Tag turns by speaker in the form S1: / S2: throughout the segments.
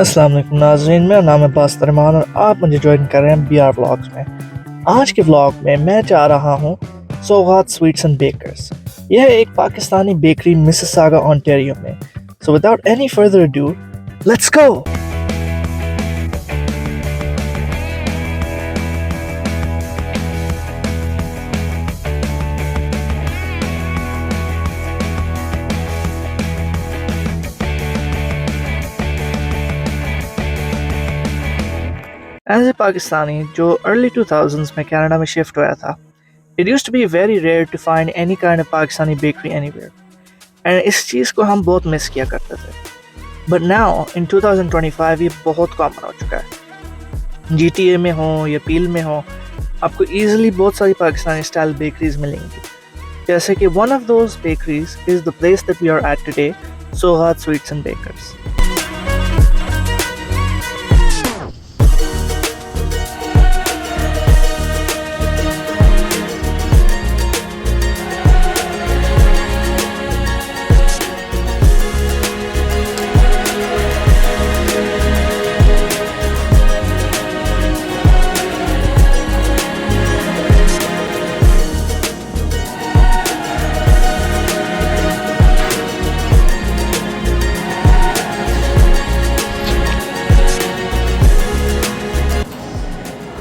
S1: अस्सलाम वालेकुम नाज़रीन, मेरा नाम है बास्तर रहमान और आप मुझे ज्वाइन कर रहे हैं BR व्लॉग्स में। आज के व्लॉग में मैं जा रहा हूँ सौगात स्वीट्स एंड बेकर्स। यह एक पाकिस्तानी बेकरी मिसिसागा ओंटारियो में। So without any further ado, let's go. As a Pakistani जो अर्ली 2000s में कनाडा में शिफ्ट हुआ था, it used to be very rare to find any kind of Pakistani bakery anywhere, and इस चीज़ को हम बहुत मिस किया करते थे। बट नाउ इन 2025 ये बहुत कॉमन हो चुका है। GTA में हो या पील में हो, आपको ईजिली बहुत सारी पाकिस्तानी स्टाइल बेकरीज मिलेंगी। जैसे कि one of those bakeries is the place that we are at today, Saugaat sweets and bakers.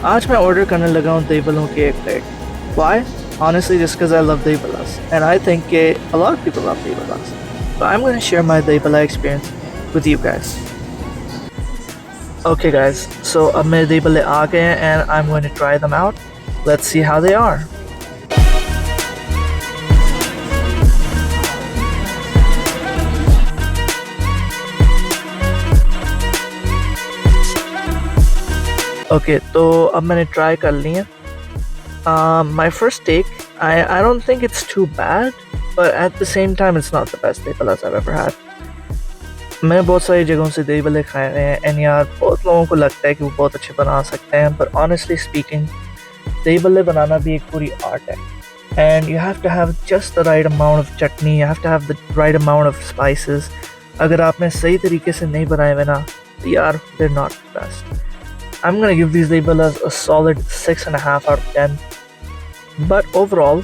S1: आज मैं ऑर्डर करने लगा हूँ दही बल्लों की एक plate. Why? Honestly, just because I love dahi ballas, and I think a lot of people love dahi ballas. So I'm going to share my dahi balla experience with you guys. Okay guys, so अब मेरे dahi balle आ गए हैं and I'm going to try them out. Let's see how they are. Okay तो अब मैंने try कर ली है। My first take, I don't think it's too bad, but at the same time it's not the best dahi ballas I have ever had. मैंने बहुत सारी जगहों से दही बल्ले खाए हैं एंड यार बहुत लोगों को लगता है कि वो बहुत अच्छे बना सकते हैं, पर ऑनेस्टली स्पीकिंग दही बल्ले बनाना भी एक पूरी आर्ट है। And you have to have just the right amount of chutney, you have to have the right amount of spices. अगर आपने सही तरीके से नहीं बनाए हुए ना, तो यार they're not the best. I'm gonna give these dahi ballas a solid 6.5 out of 10. But overall,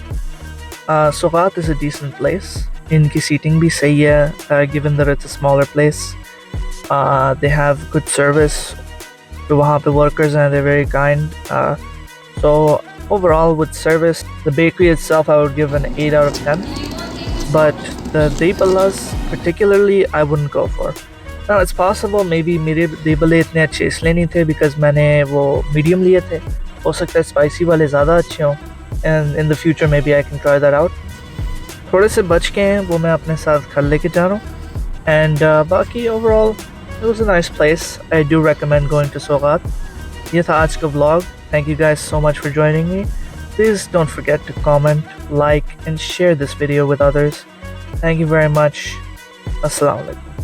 S1: Soghat is a decent place. इनकी seating भी सही है, given that it's a smaller place. They have good service. जो वहाँ पे workers हैं, they're very kind. So overall, with service, the bakery itself, I would give an 8 out of 10. But the dahi ballas, particularly, I wouldn't go for. Now it's possible maybe मेरे दही बल्ले इतने अच्छे इसलिए नहीं थे because मैंने वो मीडियम लिए थे। हो सकता है स्पाइसी वाले ज़्यादा अच्छे हों, and in the future maybe I can try that out. थोड़े से बच के हैं वो मैं अपने साथ घर लेके जा रहा हूँ। And बाकी overall it was a nice place. I do recommend going to Soghat. ये था आज का vlog. Thank you guys so much for joining me. Please don't forget to comment, like and share this video with others. Thank you very much. Assalamu alaikum.